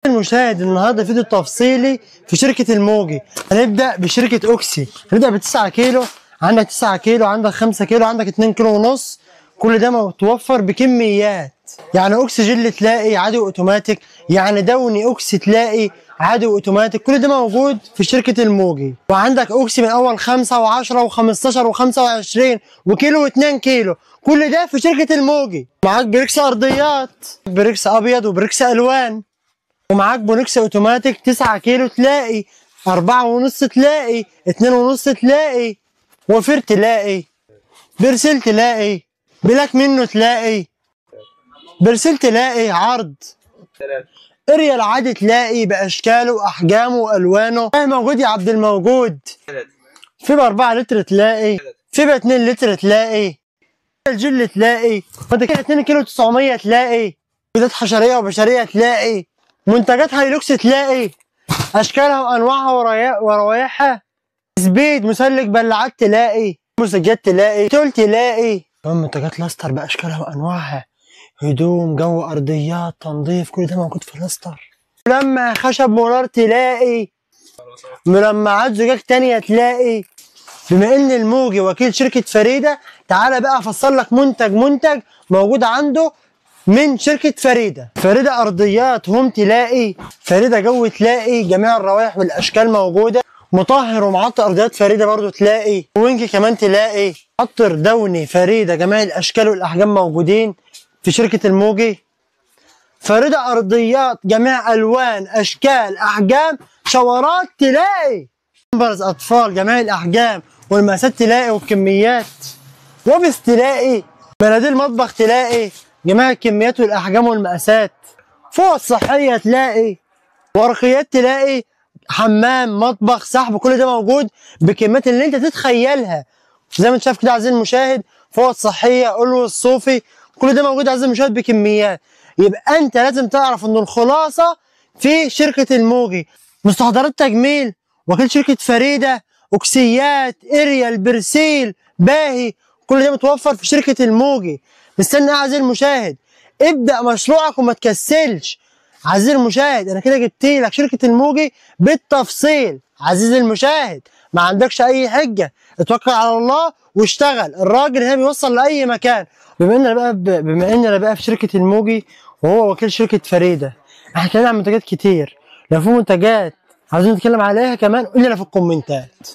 المشاهد النهارده فيديو تفصيلي في شركة الموجي. هنبدأ بشركة اوكسي، هنبدأ ب 9 كيلو، عندك 9 كيلو، عندك 5 كيلو، عندك 2 كيلو ونص، كل ده متوفر بكميات. يعني اوكسي جل تلاقي عادي واوتوماتيك، يعني دوني اوكسي تلاقي عادي واوتوماتيك، كل ده موجود في شركة الموجي. وعندك اوكسي من اول 5 و10 و15 و25 وكيلو و2 كيلو، كل ده في شركة الموجي. معاك بريكس ارضيات، بريكس ابيض وبريكس الوان، ومعاك بونكس اوتوماتيك 9 كيلو تلاقي، 4.5 تلاقي، 2.5 تلاقي، وفر تلاقي، برسل تلاقي، بلاك منه تلاقي، برسل تلاقي عرض، اريال عادي تلاقي باشكاله واحجامه والوانه. موجود يا عبد الموجود. في ب4 لتر تلاقي، في ب2 لتر تلاقي، الجل تلاقي، 2 كيلو 900 تلاقي، بيضات حشريه وبشريه تلاقي، منتجات هايلوكس تلاقي، اشكالها وانواعها وروايحها، سبيد مسلك بلعات تلاقي، مسجات تلاقي، تول تلاقي، كمان منتجات لاستر باشكالها وانواعها، هدوم، جو، ارضيات، تنظيف، كل ده موجود في لاستر. ملمع خشب مولار تلاقي، ملمعات زجاج تانية تلاقي. بما ان الموجي وكيل شركة فريدة، تعالى بقى افصل لك منتج موجود عنده من شركة فريدة. فريدة أرضيات هم تلاقي، فريدة جو تلاقي، جميع الروائح والأشكال موجودة، مطهر ومعطر أرضيات فريدة برضو تلاقي، وينج كمان تلاقي، عطر دوني فريدة، جميع الأشكال والأحجام موجودين في شركة الموجي. فريدة أرضيات جميع ألوان أشكال أحجام، شاورات تلاقي، بامبرز أطفال جميع الأحجام والمقاسات تلاقي والكميات، وبس تلاقي، مناديل مطبخ تلاقي، جميع الكميات والاحجام والمقاسات، فوط صحيه تلاقي، ورقيات تلاقي، حمام، مطبخ، سحب، كل ده موجود بكميات اللي انت تتخيلها. زي ما انت شايف كده عزيزي المشاهد، فوط صحيه، قلو الصوفي، كل ده موجود عزيزي المشاهد بكميات. يبقى انت لازم تعرف ان الخلاصه في شركه الموجي. مستحضرات تجميل، وكيل شركه فريده، اوكسيات، اريال، برسيل، باهي، كل ده متوفر في شركه الموجي. مستني ايه عزيزي المشاهد؟ ابدأ مشروعك وما تكسلش. عزيزي المشاهد انا كده جبت لك شركة الموجي بالتفصيل. عزيزي المشاهد ما عندكش اي حجة، اتوكل على الله واشتغل، الراجل هنا بيوصل لاي مكان. بما ان انا بقى في شركة الموجي وهو وكيل شركة فريدة، احنا اتكلمنا عن منتجات كتير. لو في منتجات عايزين نتكلم عليها كمان قول لنا في الكومنتات.